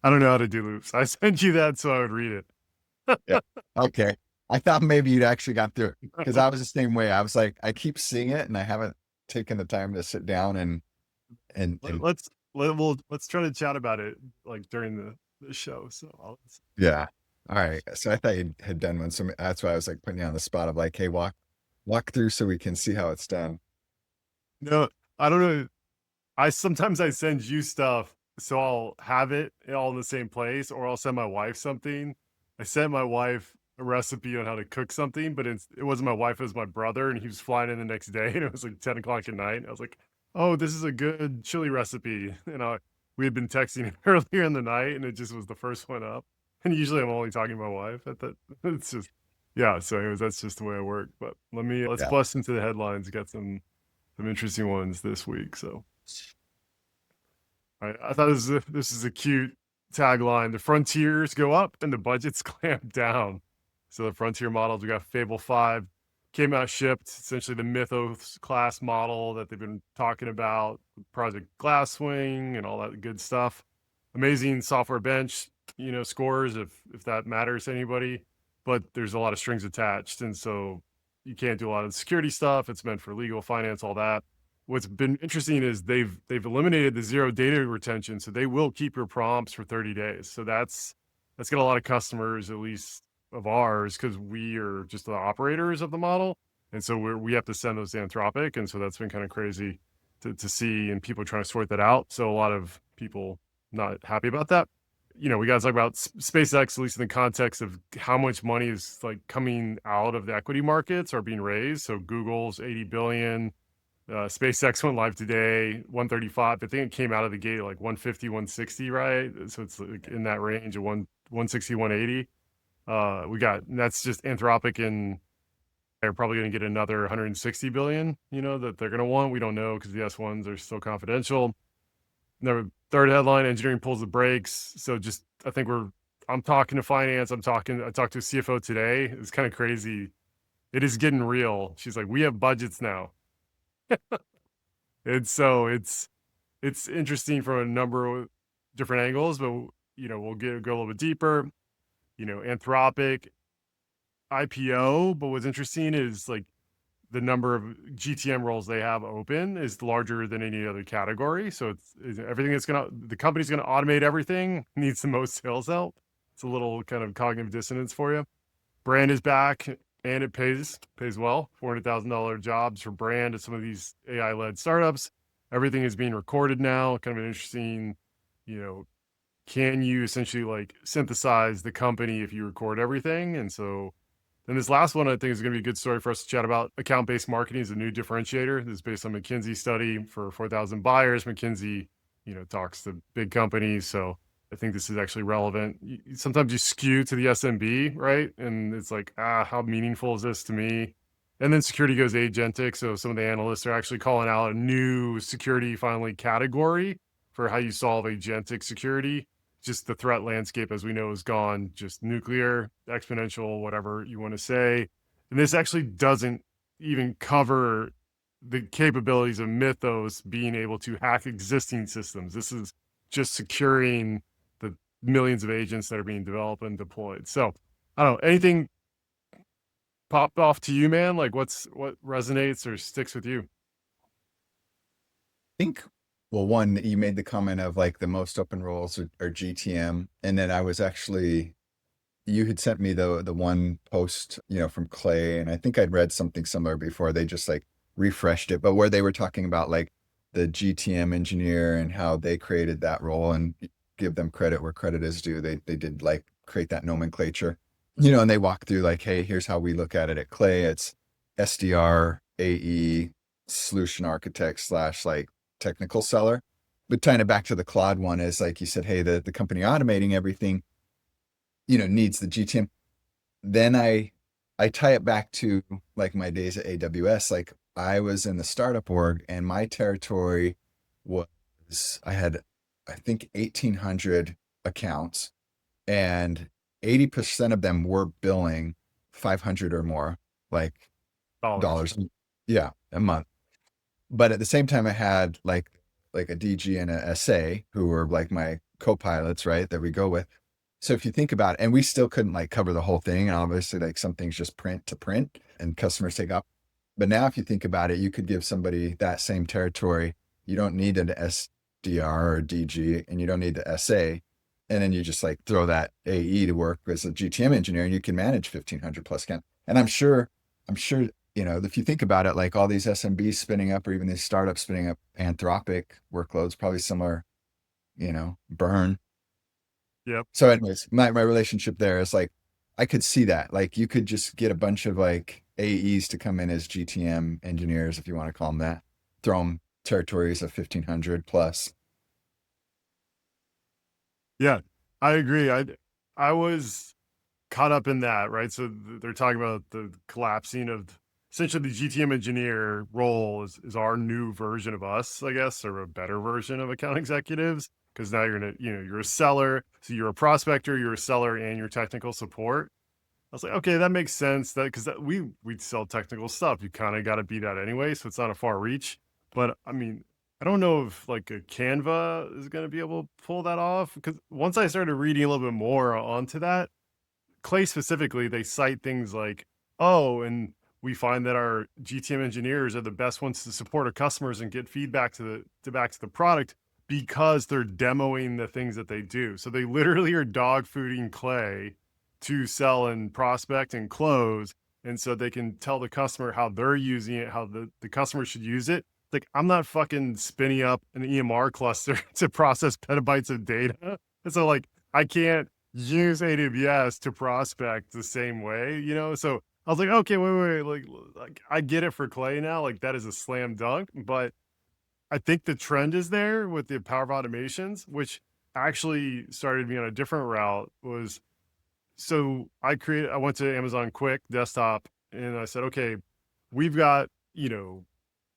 I don't know how to do loops. I sent you that so I would read it. Yeah. Okay. I thought maybe you'd actually got through it because I was the same way. I was like, I keep seeing it and I haven't taken the time to sit down and Let's try to chat about it like during the show. So yeah. All right. So I thought you had done one. So that's why I was like putting you on the spot of like, hey, walk through so we can see how it's done. no, I don't know. I sometimes I send you stuff so I'll have it all in the same place, or I'll send my wife something. I sent my wife a recipe on how to cook something, but it wasn't my wife, it was my brother, and he was flying in the next day, and it was like 10 o'clock at night. I was like, "Oh, this is a good chili recipe," and we had been texting earlier in the night, and it just was the first one up. And usually I'm only talking to my wife at that. It's just yeah. So anyways, that's just the way I work. But let's Yeah. bust into the headlines. Got some interesting ones this week. So. I thought this is a cute tagline. The frontiers go up and the budgets clamp down. So the frontier models, we got Fable 5 came out, shipped, essentially the Mythos class model that they've been talking about, Project Glasswing and all that good stuff. Amazing software bench, scores if that matters to anybody, but there's a lot of strings attached, and so you can't do a lot of security stuff. It's meant for legal, finance, all that. What's been interesting is they've eliminated the zero data retention, so they will keep your prompts for 30 days. So that's got a lot of customers, at least of ours, because we are just the operators of the model, and so we have to send those to Anthropic, and so that's been kind of crazy to see, and people trying to sort that out. So a lot of people not happy about that. We got to talk about SpaceX, at least in the context of how much money is like coming out of the equity markets or being raised. So Google's 80 billion. SpaceX went live today, 135. I think it came out of the gate like 150, 160, right? So it's like in that range of 160, 180. That's just Anthropic, and they're probably going to get another 160 billion, that they're going to want. We don't know because the S1s are still confidential. The third headline, engineering pulls the brakes. So I'm talking to finance. I talked to a CFO today. It's kind of crazy. It is getting real. She's like, we have budgets now. And so it's interesting from a number of different angles, but we'll go a little bit deeper. Anthropic IPO, but what's interesting is like the number of GTM roles they have open is larger than any other category. So it's everything the company's gonna automate everything, needs the most sales help. It's a little kind of cognitive dissonance for you. Brand is back and it pays well. $400,000 jobs for brand at some of these AI-led startups. Everything is being recorded now. Kind of an interesting, can you essentially like synthesize the company if you record everything? And so then this last one I think is going to be a good story for us to chat about. Account-based marketing is a new differentiator. This is based on McKinsey study for 4,000 buyers. McKinsey, talks to big companies. So I think this is actually relevant. Sometimes you skew to the SMB, right? And it's like, how meaningful is this to me? And then security goes agentic. So some of the analysts are actually calling out a new security finally category for how you solve agentic security. Just the threat landscape, as we know, is gone, just nuclear, exponential, whatever you want to say. And this actually doesn't even cover the capabilities of Mythos being able to hack existing systems. This is just securing the millions of agents that are being developed and deployed. So I don't know, anything popped off to you, man? Like what resonates or sticks with you? Think, well, one, you made the comment of like the most open roles are GTM. And then you had sent me the one post, from Clay, and I think I'd read something similar before. They just like refreshed it, but where they were talking about like the GTM engineer and how they created that role, and give them credit where credit is due. They did like create that nomenclature, and they walk through like, hey, here's how we look at it at Clay. It's SDR, AE, solution architect slash like technical seller. But tying it back to the Claude one is like you said, hey, the company automating everything, needs the GTM. Then I tie it back to like my days at AWS. Like I was in the startup org and my territory was, I had, I think 1,800 accounts, and 80% of them were billing 500 or more, like Dollars. dollars. Yeah, a month. But at the same time, I had like a DG and a SA who were like my co-pilots, right, that we go with. So if you think about it, and we still couldn't like cover the whole thing, and obviously like some things just print to print and customers take up. But now if you think about it, you could give somebody that same territory. You don't need an SDR or DG, and you don't need the SA. And then you just like throw that AE to work as a GTM engineer, and you can manage 1,500 plus accounts. And I'm sure, if you think about it, like all these SMBs spinning up, or even these startups spinning up Anthropic workloads, probably similar, burn. Yep. So anyways, my relationship there is like, I could see that. Like you could just get a bunch of like AEs to come in as GTM engineers, if you want to call them that, throw them territories of 1,500 plus. Yeah, I agree. I was caught up in that, right? So they're talking about the collapsing of essentially the GTM engineer role is our new version of us, I guess, or a better version of account executives. Because now you're a seller, so you're a prospector, you're a seller, and you're technical support. I was like, okay, that makes sense. That because we sell technical stuff, you kind of got to be that anyway, so it's not a far reach. But I mean, I don't know if like a Canva is going to be able to pull that off. Because once I started reading a little bit more onto that, Clay specifically, they cite things like, oh, and we find that our GTM engineers are the best ones to support our customers and get feedback back to the product because they're demoing the things that they do. So they literally are dog fooding Clay to sell and prospect and close. And so they can tell the customer how they're using it, how the customer should use it. Like, I'm not fucking spinning up an EMR cluster to process petabytes of data. And so, like, I can't use AWS to prospect the same way, So I was like, okay, wait, like I get it for Clay now. Like that is a slam dunk, but I think the trend is there with the power of automations, which actually started me on a different route. Was so I went to Amazon Quick desktop and I said, okay, we've got,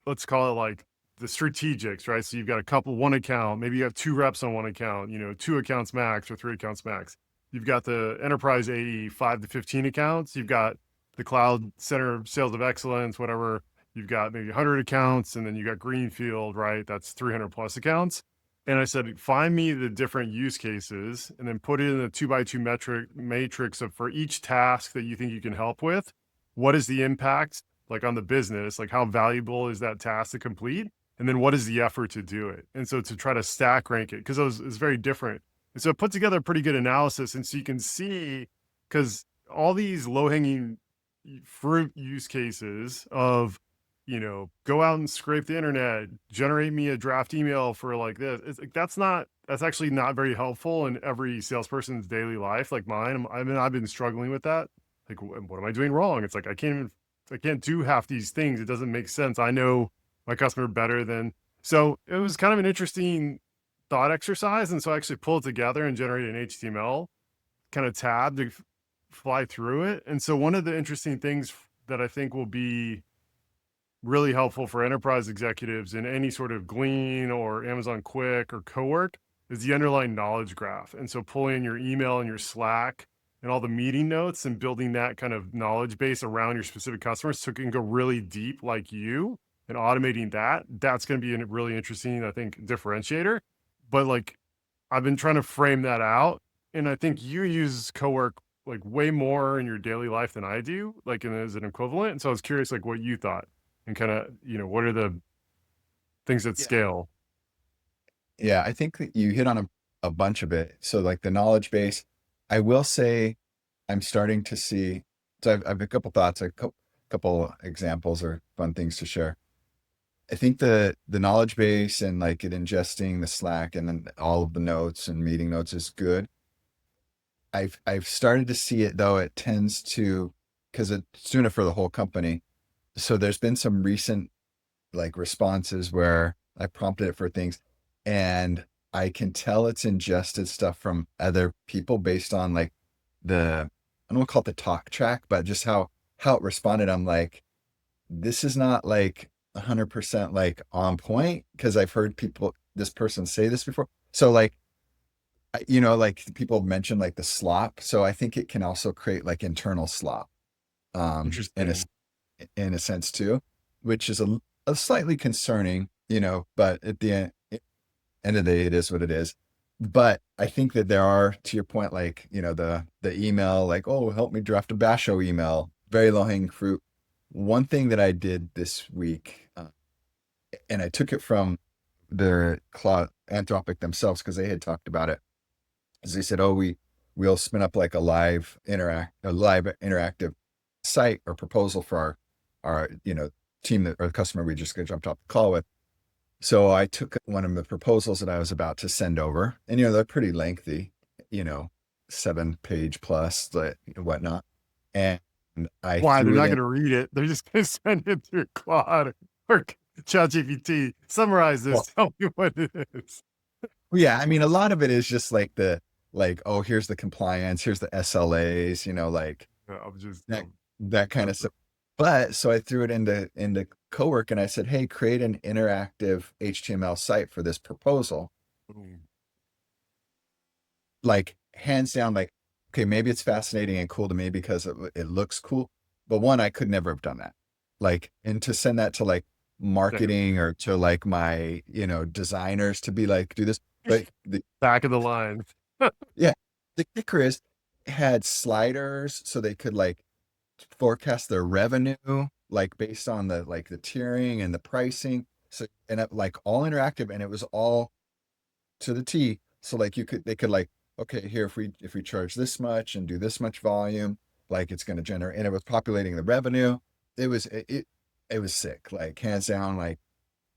let's call it like the strategics, right? So you've got one account, maybe you have two reps on one account, two accounts max or three accounts max. You've got the enterprise AE 5 to 15 accounts. You've got the cloud center sales of excellence, whatever. You've got maybe 100 accounts, and then you got Greenfield, right? That's 300 plus accounts. And I said, find me the different use cases and then put it in a 2 by 2 metric matrix of for each task that you think you can help with. What is the impact like on the business? Like how valuable is that task to complete? And then what is the effort to do it? And so to try to stack rank it, because it's very different. And so it put together a pretty good analysis. And so you can see, because all these low hanging fruit use cases of, go out and scrape the internet, generate me a draft email for like this. It's like, that's actually not very helpful in every salesperson's daily life. Like mine, I've been struggling with that. Like, what am I doing wrong? It's like, I can't do half these things. It doesn't make sense. I know my customer better than, so it was kind of an interesting thought exercise. And so I actually pulled it together and generated an HTML kind of tab to fly through it. And so one of the interesting things that I think will be really helpful for enterprise executives in any sort of Glean or Amazon Quick or Cowork is the underlying knowledge graph. And so pulling in your email and your Slack and all the meeting notes and building that kind of knowledge base around your specific customers so it can go really deep like you and automating that's going to be a really interesting, I think, differentiator. But like I've been trying to frame that out. And I think you use Cowork like way more in your daily life than I do, like as an equivalent. And so I was curious, like what you thought and kind of, what are the things that Yeah. scale? Yeah, I think that you hit on a bunch of it. So like the knowledge base, I will say I'm starting to see, so I've a couple thoughts, couple examples or fun things to share. I think the knowledge base and like it ingesting the Slack and then all of the notes and meeting notes is good. I've started to see it though, it tends to, because it's doing it for the whole company. So there's been some recent like responses where I prompted it for things and I can tell it's ingested stuff from other people based on like I don't want to call it the talk track, but just how it responded. I'm like, this is not like 100% like on point because I've heard this person say this before. So like, like people mentioned like the slop. So I think it can also create like internal slop, in Interesting. in a sense too, which is a slightly concerning, but at the end of the day, it is what it is. But I think that there are, to your point, like, the email, like, oh, help me draft a basho email, very low hanging fruit. One thing that I did this week, and I took it from the Cloud Anthropic themselves because they had talked about it, is they said, oh, we'll spin up like a live interactive site or proposal for our team that or the customer we just jumped off the call with. So I took one of the proposals that I was about to send over, and they're pretty lengthy, you know, 7 page plus, whatnot. And I Why? They're threw it not in. going to read it. They're just going to send it through Claude or ChatGPT. Summarize this. Well, Tell me what it is. yeah, I mean, a lot of it is just like, oh, here's the compliance, here's the SLAs, like I'm just, that that kind of messing. stuff. But so I threw it into Cowork and I said, hey, create an interactive HTML site for this proposal. Boom. Like hands down, like, okay, maybe it's fascinating and cool to me because it looks cool. But one, I could never have done that. Like, and to send that to like Damn. marketing or to like my, designers to be like, do this. But Back of the line. yeah, the kicker is it had sliders so they could like forecast their revenue, like based on the tiering and the pricing. So, and like all interactive, and it was all to the T. So like they could like, okay, here, if we charge this much and do this much volume, like it's going to generate, and it was populating the revenue. It was sick, like hands down. Like,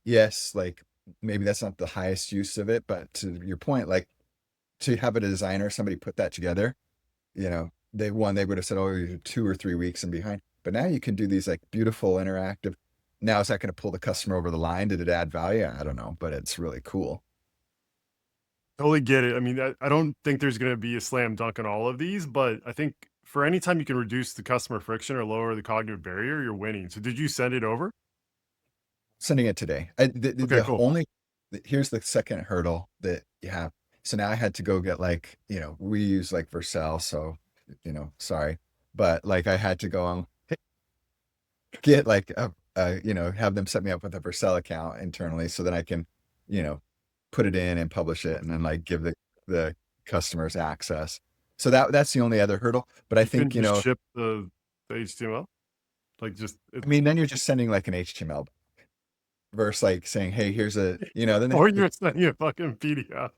yes, like maybe that's not the highest use of it, but to your point, like to have a designer, somebody put that together, they would have said, oh, you're 2 or 3 weeks and behind. But now you can do these like beautiful interactive. Now, is that going to pull the customer over the line? Did it add value? I don't know, but it's really cool. Totally get it. I mean, I don't think there's going to be a slam dunk on all of these, but I think for any time you can reduce the customer friction or lower the cognitive barrier, you're winning. So did you send it over? Sending it today. Okay, cool. Here's the second hurdle that you have. So now I had to go get like, we use like Vercel. So, sorry, but like I had to go on, get like have them set me up with a Vercel account internally so that I can, you know, put it in and publish it and then like give the customers access. So that's the only other hurdle. But I You couldn't think, just ship the HTML? Like just it, I mean, then you're just sending like an HTML versus like saying, hey, here's then or you're sending a fucking PDF.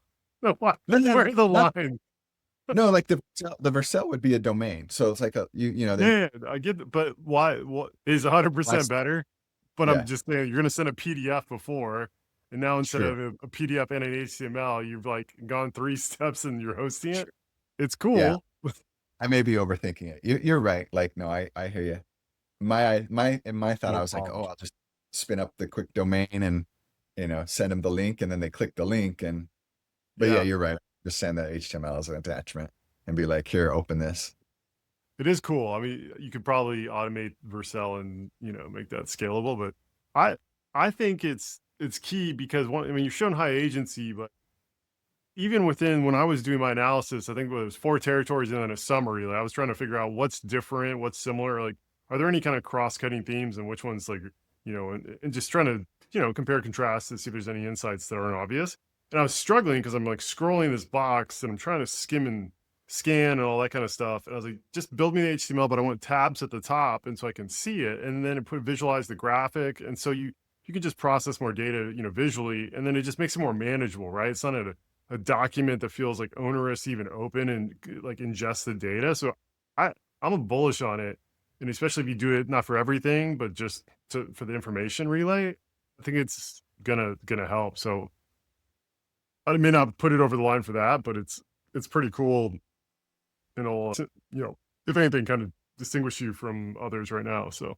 No, what? no, Where no, are the not lines? no, like the Vercel would be a domain. So it's like they Yeah, I get it, but why? What is why 100% better? But I'm yeah, just saying, you're gonna send a PDF before, and now instead true, of a PDF and an HTML, you've like gone 3 steps and you're hosting it. true. It's Yeah, cool. I may be overthinking it. You're right. Like, no, I hear you. In my thought, I More was like, oh, polished. I'll just spin up the quick domain and send them the link, and then they click the link. But yeah, Yeah, you're right. Just send that HTML as an attachment and be like, here, open this. it is cool. I mean, you could probably automate Vercel and, make that scalable, but I I think it's key because I mean, you're showing high agency, but even within when I was doing my analysis, I think it was 4 territories and then a summary. Like I was trying to figure out what's different, what's similar. Like, are there any kind of cross-cutting themes and which ones like, and just trying to, compare contrast to see if there's any insights that aren't obvious. And I was struggling because I'm like scrolling this box and I'm trying to skim and scan and all that kind of stuff. And I was like, just build me the HTML, but I want tabs at the top and so I can see it. And then it visualize the graphic. And so you can just process more data, visually, and then it just makes it more manageable, right? It's not a document that feels like onerous to even open and like ingest the data. So I I'm a bullish on it, and especially if you do it not for everything, but just for the information relay. I think it's gonna help. So I may not put it over the line for that, but it's pretty cool, and it'll if anything, kind of distinguish you from others right now. So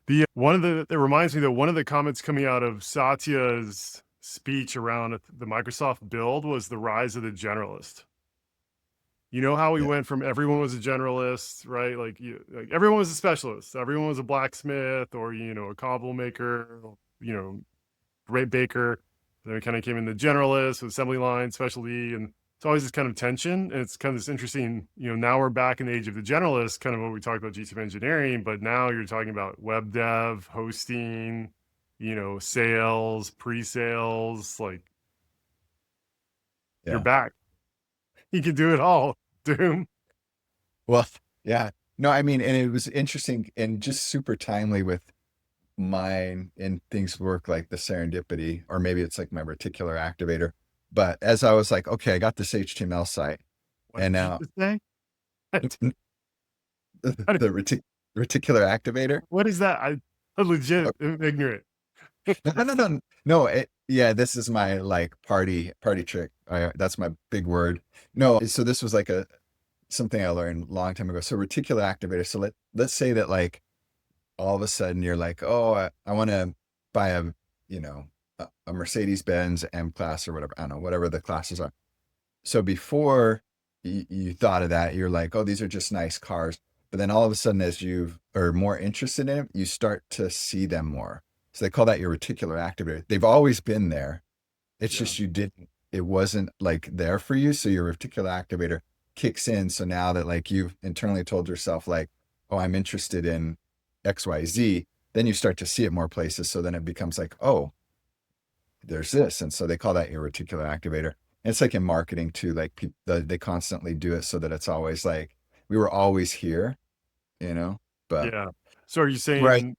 the one of the that reminds me that one of the comments coming out of Satya's speech around the Microsoft build was the rise of the generalist. You know how we Yeah, went from everyone was a generalist, right? Like everyone was a specialist. Everyone was a blacksmith or a cobble maker, great baker. Then we kind of came in the generalist, assembly line, specialty, and it's always this kind of tension. And it's kind of this interesting, now we're back in the age of the generalist, kind of what we talked about GTM engineering, but now you're talking about web dev, hosting, sales, pre-sales, like you're Yeah. back. You can do it all, Doom. Well, yeah. No, I mean, and it was interesting and just super timely with mine and things work like the serendipity, or maybe it's like my reticular activator. But as I was like, okay, I got this HTML site, What and did you now just say? the reticular activator. What is that? I legit am ignorant. No, no, no, no. No, yeah, this is my like party trick. That's my big word. No, so this was like a something I learned a long time ago. So reticular activator. So let's say that like all of a sudden you're like, oh, I want to buy a, you know, a Mercedes-Benz M class or whatever. I don't know, whatever the classes are. So before you thought of that, you're like, oh, these are just nice cars. But then all of a sudden, as you are more interested in them, you start to see them more. So they call that your reticular activator. They've always been there. It's Yeah. just it wasn't like there for you. So your reticular activator kicks in. So now that like you've internally told yourself like, oh, I'm interested in XYZ, then you start to see it more places. So then it becomes like, oh, there's this. And so they call that your reticular activator. And it's like in marketing too, like they constantly do it so that it's always like, we were always here, you know, but Yeah. So are you right. saying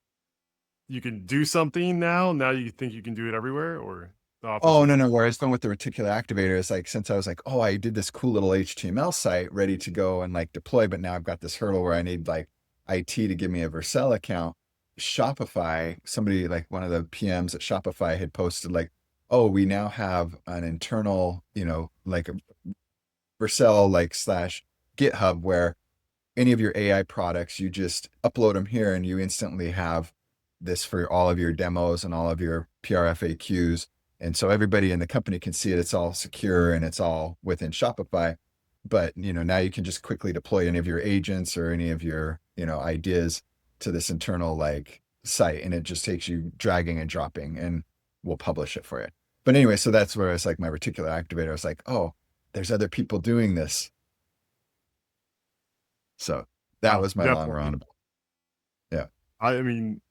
you can do something now? Now you think you can do it everywhere, or the Oh, opposite? no, no. Where I was going with the reticular activator is like, since I was like, oh, I did this cool little HTML site ready to go and like deploy, but now I've got this hurdle where I need like IT to give me a Vercel account. Shopify, somebody like one of the PMs at Shopify had posted like, oh, we now have an internal, like a Vercel like slash GitHub where any of your AI products, you just upload them here and you instantly have this for all of your demos and all of your PRFAQs. And so everybody in the company can see it. It's all secure and it's all within Shopify. But, now you can just quickly deploy any of your agents or any of your, ideas to this internal like site. And it just takes you dragging and dropping and we'll publish it for you. But anyway, so that's where it's like my reticular activator. I was like, oh, there's other people doing this. So that Oh, was my long definitely. roundabout. Yeah. I mean,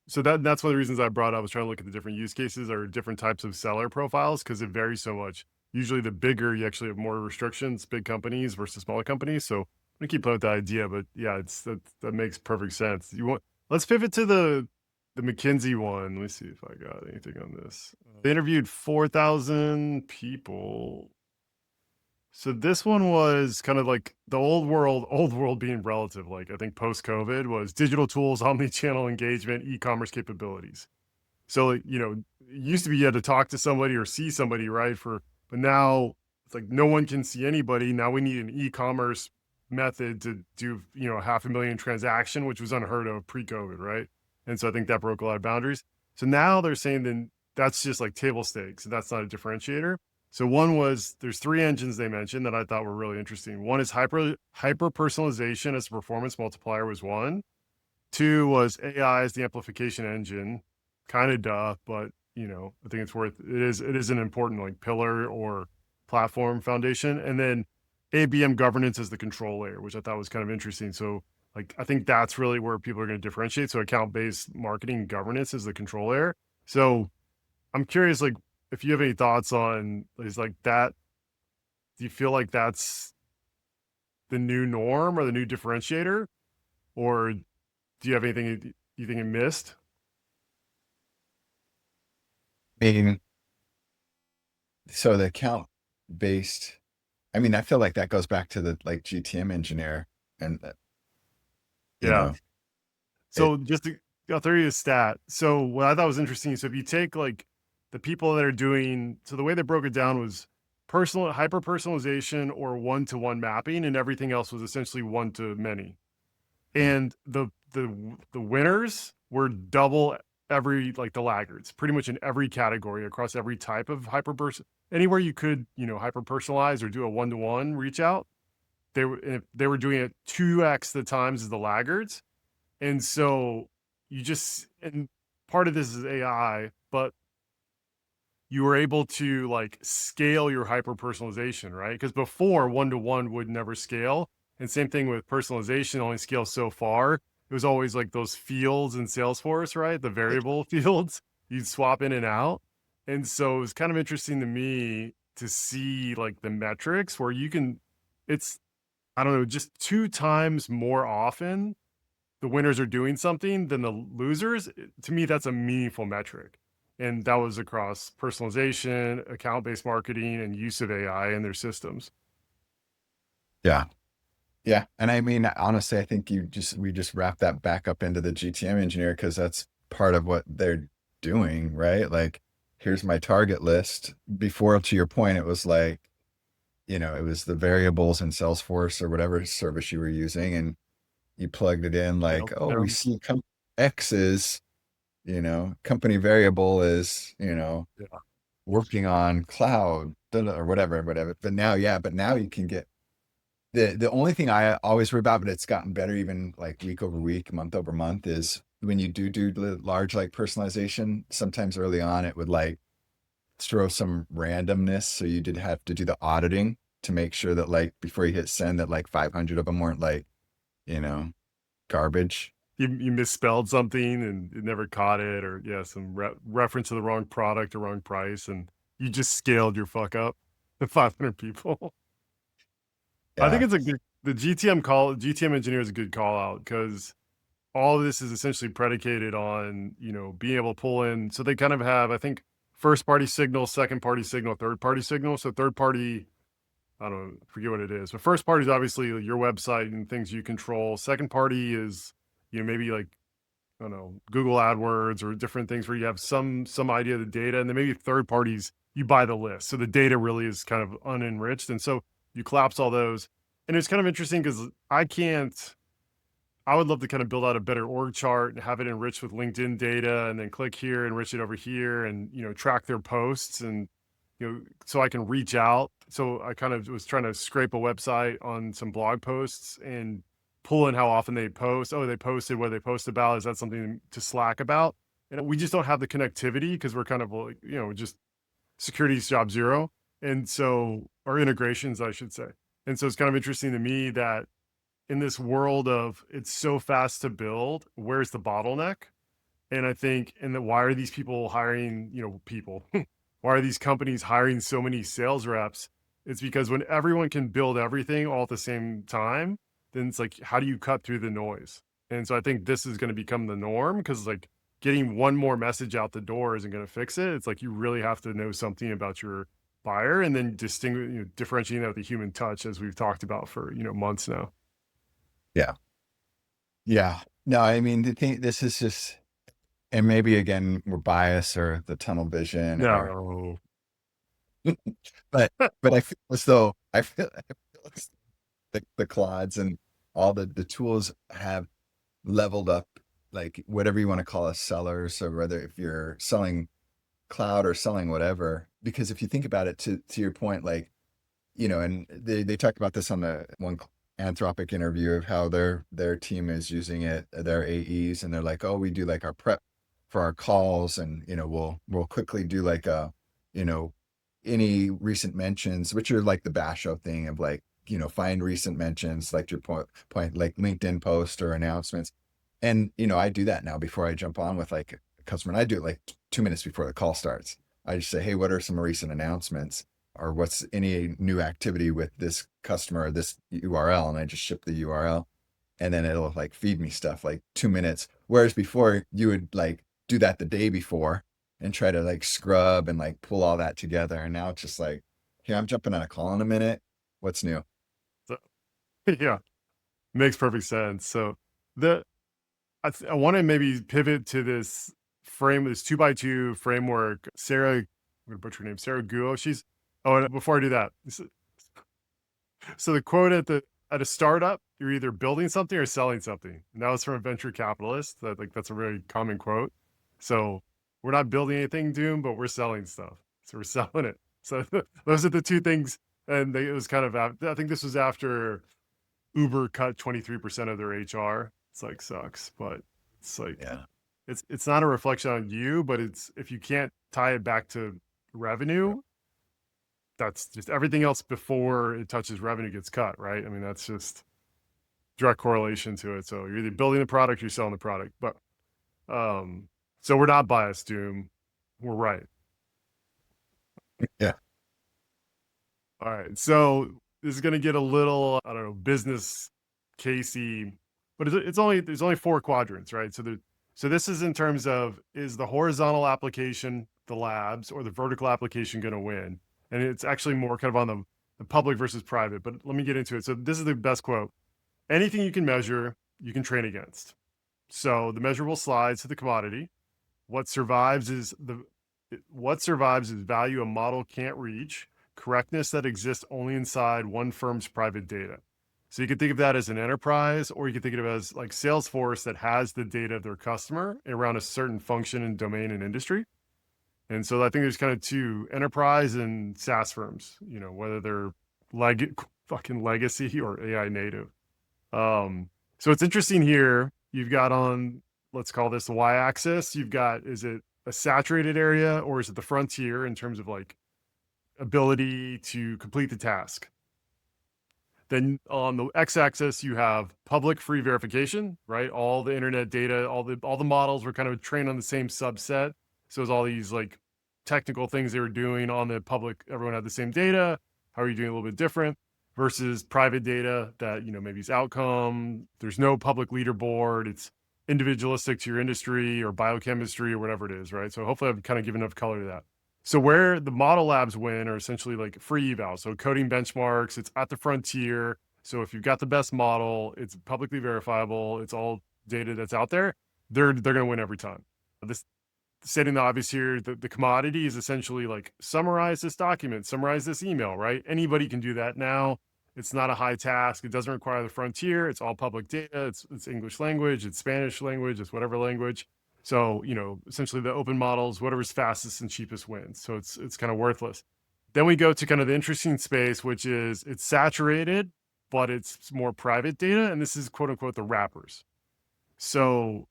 so that's one of the reasons I brought up. I was trying to look at the different use cases or different types of seller profiles because it varies so much. Usually, the bigger you actually have more restrictions, big companies versus smaller companies. So I'm gonna keep playing with the idea, but yeah, that makes perfect sense. Let's pivot to the McKinsey one. Let me see if I got anything on this. They interviewed 4,000 people. So this one was kind of like the old world being relative. Like I think post COVID was digital tools, omni-channel engagement, e-commerce capabilities. So like, it used to be you had to talk to somebody or see somebody, right? But now it's like no one can see anybody. Now we need an e-commerce method to do, 500,000 transaction, which was unheard of pre-COVID, right? And so I think that broke a lot of boundaries. So now they're saying then that's just like table stakes. That's not a differentiator. So one was there's three engines they mentioned that I thought were really interesting. One is hyper personalization as a performance multiplier was one. Two was AI as the amplification engine. Kind of duh, but I think it is an important like pillar or platform foundation. And then ABM governance as the control layer, which I thought was kind of interesting. So like I think that's really where people are going to differentiate. So account-based marketing governance is the control layer. So I'm curious, like, if you have any thoughts on is like that, do you feel like that's the new norm or the new differentiator? Or do you have anything you think it missed? I mean, so the account based, I mean, I feel like that goes back to the like GTM engineer and, you Yeah. know, it, So I'll throw you a stat. So what I thought was interesting. So if you take like the people that are doing, so the way they broke it down was personal hyper personalization or one-to-one mapping, and everything else was essentially one to many. mm, And the winners were double every like the laggards, pretty much in every category across every type of anywhere you could, hyper personalize or do a one-to-one reach out. They were doing it 2x the times as the laggards. And so and part of this is AI, but you were able to like scale your hyper personalization, right? Because before one to one would never scale. And same thing with personalization, only scales so far. It was always like those fields in Salesforce, right? The variable fields you'd swap in and out. And so it was kind of interesting to me. to see like the metrics where you can, it's, I don't know, just 2 times more often the winners are doing something than the losers. To me, that's a meaningful metric. And that was across personalization, account based marketing, and use of AI in their systems. Yeah. Yeah. And I mean, honestly, I think we just wrap that back up into the GTM engineer because that's part of what they're doing, right? Like, here's my target list. Before, to your point, it was like, it was the variables in Salesforce or whatever service you were using, and you plugged it in like, oh, we Yep. see X is, company variable is, Yeah. working on cloud or whatever. But now, yeah, but now you can get the only thing I always worry about, but it's gotten better even like week over week, month over month, is when you do large like personalization, sometimes early on it would like throw some randomness. So you did have to do the auditing to make sure that like before you hit send that like 500 of them weren't like, you know, garbage. You misspelled something and it never caught it, or yeah, some reference to the wrong product or wrong price, and you just scaled your fuck up to 500 people. I think Yeah. it's a good, the GTM engineer is a good call out because all of this is essentially predicated on, being able to pull in. So they kind of have, I think, first party signal, second party signal, third party signal. So third party, I don't forget what it is, but first party is obviously your website and things you control. Second party is, maybe like, I don't know, Google AdWords or different things where you have some idea of the data, and then maybe third parties you buy the list. So the data really is kind of unenriched, and so you collapse all those. And it's kind of interesting because I can't. I would love to kind of build out a better org chart and have it enriched with LinkedIn data, and then click here, enrich it over here, and track their posts, and so I can reach out. So I kind of was trying to scrape a website on some blog posts and pull in how often they post. Oh, they posted what they post about. Is that something to Slack about? And we just don't have the connectivity because we're kind of like, just security's job zero. And so, or integrations, I should say. And so it's kind of interesting to me that in this world of it's so fast to build, where's the bottleneck? And I think, and then why are these people hiring, people? Why are these companies hiring so many sales reps? It's because when everyone can build everything all at the same time, then it's like, how do you cut through the noise? And so I think this is going to become the norm because like getting one more message out the door isn't going to fix it. It's like you really have to know something about your buyer and then distinguish, differentiating that with the human touch, as we've talked about for, months now. Yeah. Yeah. No, I mean, the thing, this is just, and maybe again, we're biased or the tunnel vision or, No. but, but I feel as though I feel as the clods and all the tools have leveled up, like whatever you want to call us sellers. So whether if you're selling cloud or selling whatever, because if you think about it to your point, like, and they talk about this on the one Anthropic interview of how their team is using it, their AEs, and they're like, oh, we do like our prep for our calls, and we'll quickly do like you know, any recent mentions, which are like the Basho thing of like, find recent mentions, like your point, like LinkedIn post or announcements. And, I do that now before I jump on with like a customer, and I do it like 2 minutes before the call starts. I just say, hey, what are some recent announcements? Or what's any new activity with this customer or this URL? And I just ship the URL, and then it'll like feed me stuff like 2 minutes. Whereas before you would like do that the day before and try to like scrub and like pull all that together. And now it's just like, here, I'm jumping on a call in a minute. What's new? So, yeah, makes perfect sense. So the I want to maybe pivot to this 2x2 framework. Sarah, I'm gonna butcher her name, Sarah Guo. And before I do that, so the quote at a startup, you're either building something or selling something. And that was from a venture capitalist. That's a very common quote. So we're not building anything, Doom, but we're selling stuff. So we're selling it. So those are the two things. And it was kind of, I think this was after Uber cut 23% of their HR. It's like sucks, but it's like Yeah. it's not a reflection on you, but it's if you can't tie it back to revenue, that's just everything else before it touches revenue gets cut, right? I mean, that's just direct correlation to it. So you're either building the product, or you're selling the product. But so we're not biased, Doom. We're right. Yeah. All right. So this is going to get a little, I don't know, business casey, but it's only, there's only four quadrants, right? So this is in terms of, is the horizontal application, the labs, or the vertical application going to win? And it's actually more kind of on the public versus private, but let me get into it. So this is the best quote. Anything you can measure, you can train against. So the measurable slides to the commodity. What survives is value a model can't reach, correctness that exists only inside one firm's private data. So you can think of that as an enterprise, or you can think of it as like Salesforce that has the data of their customer around a certain function and domain and industry. And so I think there's kind of two, enterprise and SaaS firms, whether they're fucking legacy or AI native. So it's interesting here. You've got on, let's call this the y-axis. You've got, is it a saturated area or is it the frontier in terms of like ability to complete the task? Then on the x-axis, you have public free verification, right? All the internet data, all the models were kind of trained on the same subset. So there's all these like technical things they were doing on the public. Everyone had the same data. How are you doing a little bit different? Versus private data that, maybe it's outcome. There's no public leaderboard. It's individualistic to your industry or biochemistry or whatever it is, right? So hopefully I've kind of given enough color to that. So where the model labs win are essentially like free eval. So coding benchmarks, it's at the frontier. So if you've got the best model, it's publicly verifiable, it's all data that's out there, they're going to win every time. This stating the obvious here, the commodity is essentially like summarize this document, summarize this email, right? Anybody can do that now. It's not a high task. It doesn't require the frontier. It's all public data. It's English language. It's Spanish language. It's whatever language. So, essentially the open models, whatever's fastest and cheapest wins. So it's kind of worthless. Then we go to kind of the interesting space, which is it's saturated, but it's more private data. And this is quote unquote the wrappers. So,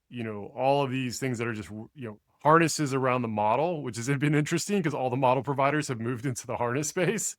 all of these things that are just, harnesses around the model, which has been interesting because all the model providers have moved into the harness space.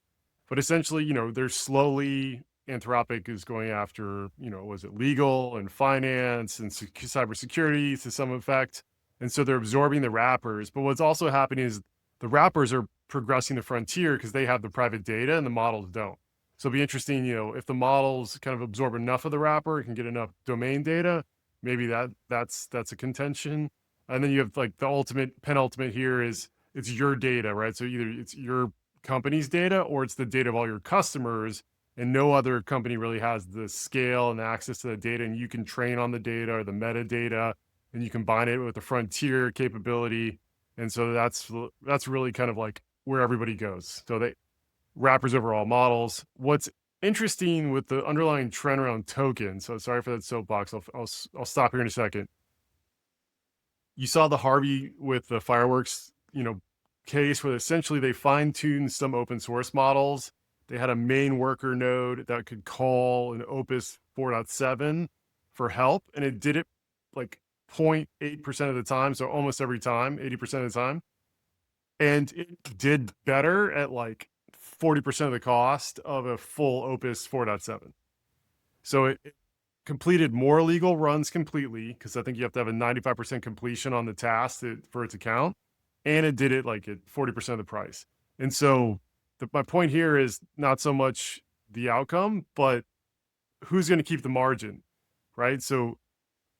But essentially, they're slowly, Anthropic is going after, was it legal and finance and cybersecurity to some effect. And so they're absorbing the wrappers. But what's also happening is the wrappers are progressing the frontier because they have the private data and the models don't. So it'll be interesting, if the models kind of absorb enough of the wrapper, can get enough domain data, maybe that's a contention. And then you have like the penultimate here is it's your data, right? So either it's your company's data or it's the data of all your customers, and no other company really has the scale and access to the data, and you can train on the data or the metadata, and you combine it with the frontier capability. And so that's really kind of like where everybody goes. So they wrappers over all models. What's interesting with the underlying trend around tokens, so sorry for that soapbox. I'll stop here in a second. You saw the Harvey with the fireworks, case where essentially they fine-tuned some open source models. They had a main worker node that could call an Opus 4.7 for help, and it did it like 0.8% of the time, so almost every time, 80% of the time. And it did better at like 40% of the cost of a full Opus 4.7. So it completed more legal runs completely, because I think you have to have a 95% completion on the task for it to count. And it did it like at 40% of the price. And so my point here is not so much the outcome, but who's going to keep the margin, right? So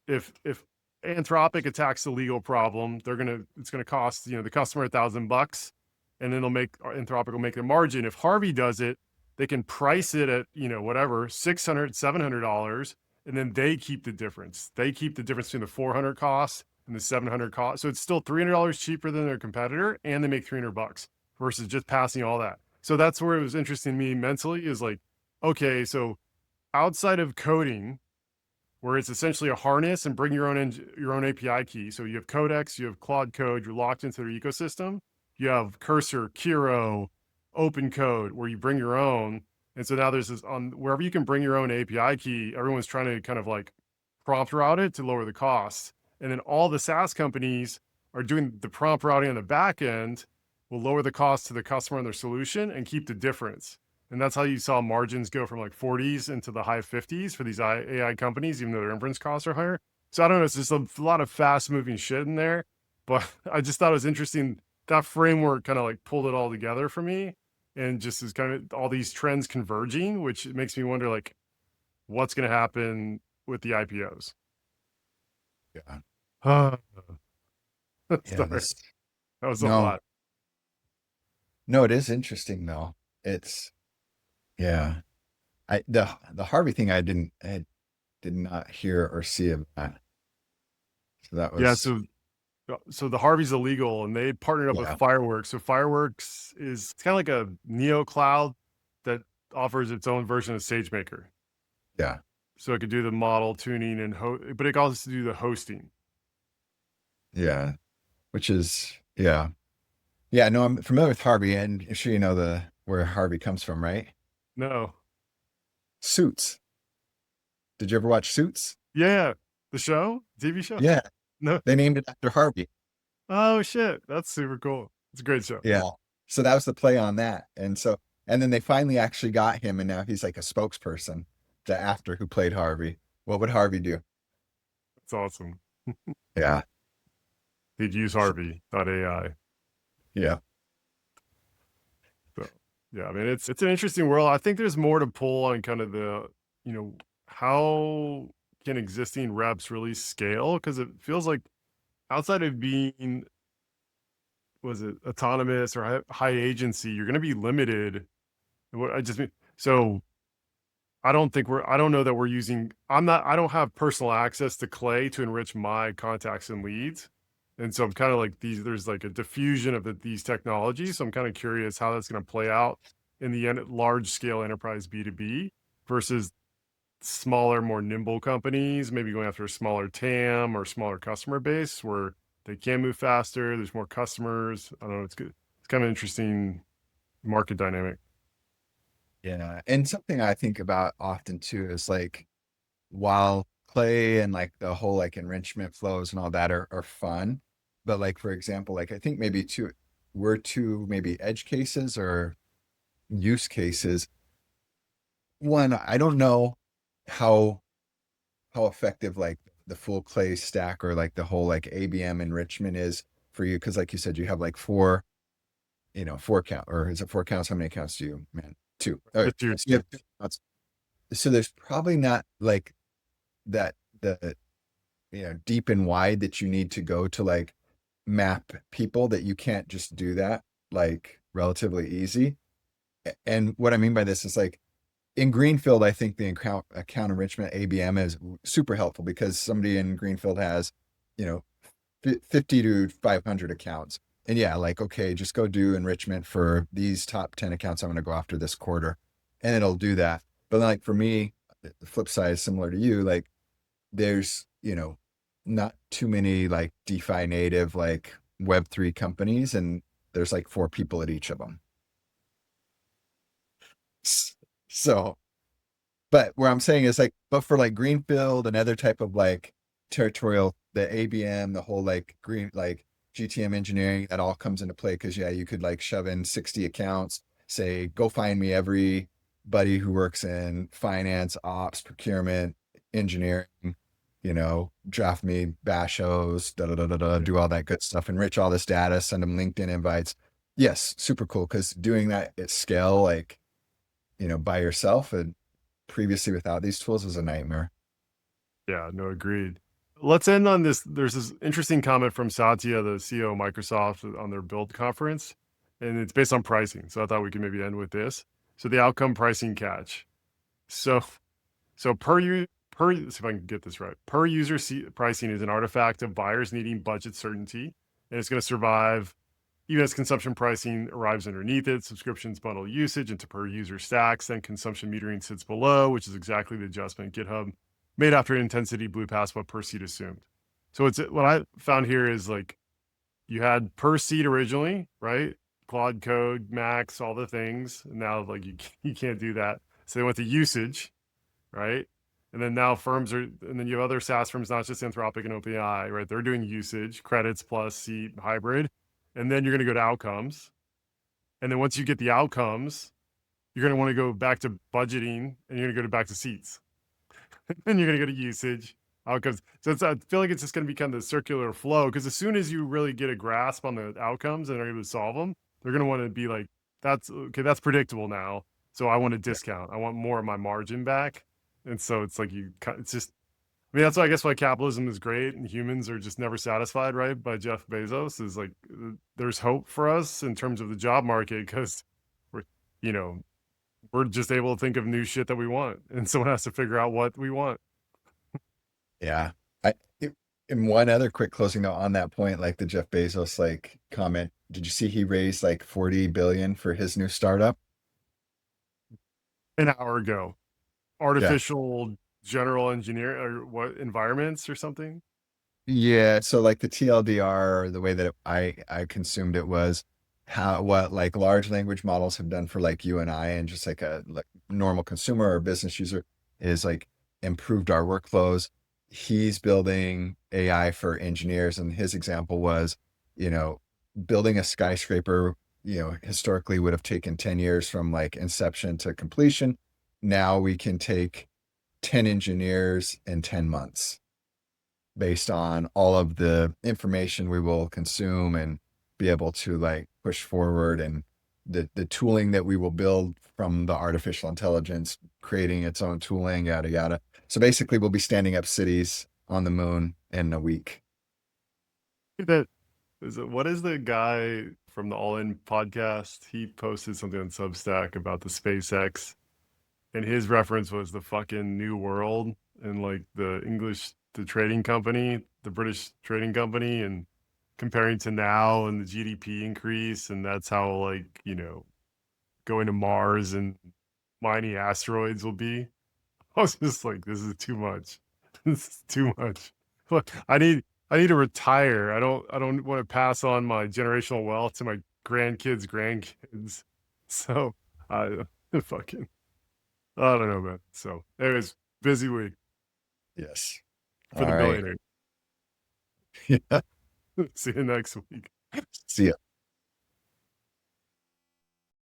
if Anthropic attacks the legal problem, it's going to cost, the customer $1,000, and then Anthropic will make their margin. If Harvey does it, they can price it at, whatever, $600, $700, and then they keep the difference. They keep the difference between the 400 cost and the 700 cost. So it's still $300 cheaper than their competitor, and they make $300 versus just passing all that. So that's where it was interesting to me mentally is like, okay, so outside of coding, where it's essentially a harness and bring your own API key. So you have Codex, you have Claude Code, you're locked into their ecosystem. You have Cursor, Kiro, Open Code, where you bring your own. And so now there's this on wherever you can bring your own API key, everyone's trying to kind of like prompt route it to lower the costs. And then all the SaaS companies are doing the prompt routing on the back end, will lower the cost to the customer and their solution and keep the difference. And that's how you saw margins go from like 40s into the high 50s for these AI companies, even though their inference costs are higher. So I don't know, it's just a lot of fast moving shit in there. But I just thought it was interesting. That framework kind of like pulled it all together for me. and just is kind of all these trends converging, which makes me wonder like what's going to happen with the IPOs. Yeah. Yeah. Sorry, that was a No, lot. no, it is interesting though. It's, yeah. The Harvey thing I did not hear or see of that. So that Yeah, was, so the Harvey's illegal, and they partnered up with yeah, Fireworks. So Fireworks is it's kind of like a neo cloud that offers its own version of SageMaker. yeah, So it could do the model tuning and but it can also do the hosting. yeah. Which is, yeah. Yeah, no, I'm familiar with Harvey, and I'm sure you know the where Harvey comes from, right? No, Suits. Did you ever watch Suits? yeah, the show, TV show. Yeah, No, they named it after Harvey. oh shit, that's super cool. It's a great show. Yeah. So that was the play on that. And so, and then they finally actually got him, and now he's like a spokesperson, the actor who played Harvey. What would Harvey do? It's awesome. Yeah. They'd use Harvey.ai. Yeah. So yeah, I mean it's an interesting world. I think there's more to pull on kind of the, you know, how can existing reps really scale? Because it feels like outside of being was it autonomous or high agency, you're going to be limited. What I just mean, so I don't know that we're using, I don't have personal access to Clay to enrich my contacts and leads. And so I'm kind of like there's like a diffusion of these technologies. So I'm kind of curious how that's going to play out in the large scale enterprise B2B versus smaller, more nimble companies, maybe going after a smaller TAM or smaller customer base where they can move faster. There's more customers. I don't know. It's good. It's kind of interesting market dynamic. Yeah. And something I think about often too is like, while play and like the whole like enrichment flows and all that are fun, but like for example, like I think maybe two maybe edge cases or use cases. One, I don't know how effective like the full clay stack or like the whole like ABM enrichment is for you, because like you said, you have like four, four count, or is it four counts? How many counts do you man? Two. All right. Just your So you have two counts. So there's probably not like that the deep and wide that you need to go to like map people, that you can't just do that like relatively easy. And what I mean by this is like in Greenfield, I think the account enrichment ABM is super helpful because somebody in Greenfield has, you know, 50 to 500 accounts. And yeah, like, okay, just go do enrichment for these top 10 accounts I'm going to go after this quarter. And it'll do that. But like for me, the flip side is similar to you. Like there's, not too many like DeFi native, like Web3 companies. And there's like four people at each of them. So, but where I'm saying is like, but for like Greenfield and other type of like territorial, the ABM, the whole like like GTM engineering, that all comes into play. Cause yeah, you could like shove in 60 accounts, say, go find me everybody who works in finance, ops, procurement, engineering, draft me bashos, yeah. do all that good stuff, enrich all this data, send them LinkedIn invites. Yes, super cool. Cause doing that at scale, like, by yourself and previously without these tools is a nightmare. Yeah, no, agreed. Let's end on this. There's this interesting comment from Satya, the CEO of Microsoft, on their Build conference, and it's based on pricing. So I thought we could maybe end with this. So the outcome pricing catch. So let's see if I can get this right. Per user pricing is an artifact of buyers needing budget certainty, and it's going to survive even as consumption pricing arrives underneath it. Subscriptions bundle usage into per user stacks, then consumption metering sits below, which is exactly the adjustment GitHub made after intensity blew past what per seat assumed. So it's what I found here is like you had per seat originally, right? Quad code, max, all the things. And now like you can't do that. So they went to usage, right? And then now and then you have other SaaS firms, not just Anthropic and OpenAI, right? They're doing usage, credits plus seat hybrid. And then you're going to go to outcomes. And then once you get the outcomes, you're going to want to go back to budgeting and you're going to go back to seats. And you're going to go to usage, outcomes. So I feel like it's just going to become the circular flow because as soon as you really get a grasp on the outcomes and are able to solve them, they're going to want to be like that's okay. That's predictable now. So I want a Yeah. discount. I want more of my margin back. And so it's like it's just, I mean, that's why I guess why capitalism is great and humans are just never satisfied, right? By Jeff Bezos is like, there's hope for us in terms of the job market because we're, you know, we're just able to think of new shit that we want, and someone has to figure out what we want. Yeah. I it- and one other quick closing note on that point, like the Jeff Bezos like comment. Did you see he raised like 40 billion for his new startup? An hour ago, Yeah. artificial general engineer or what environments or something. Yeah, so like the TLDR, the way that I consumed it was how what like large language models have done for like you and I and just like a like normal consumer or business user is like improved our workflows. He's building AI for engineers, and his example was, you know, building a skyscraper, historically would have taken 10 years from like inception to completion. Now we can take 10 engineers in 10 months based on all of the information we will consume and be able to like push forward, and the tooling that we will build from the artificial intelligence creating its own tooling, yada yada. So basically we'll be standing up cities on the moon in a week. That is it, what is the guy from the All In podcast? He posted something on Substack about the SpaceX, and his reference was the fucking New World and like the trading company, the British trading company, and comparing to now and the GDP increase, and that's how like going to Mars and mining asteroids will be. I was just like, this is too much. This is too much. Look, I need to retire. I don't want to pass on my generational wealth to my grandkids. So I fucking I don't know, man. So anyways, busy week Yes. for the All right. billionaire. Yeah. See you next week. See ya.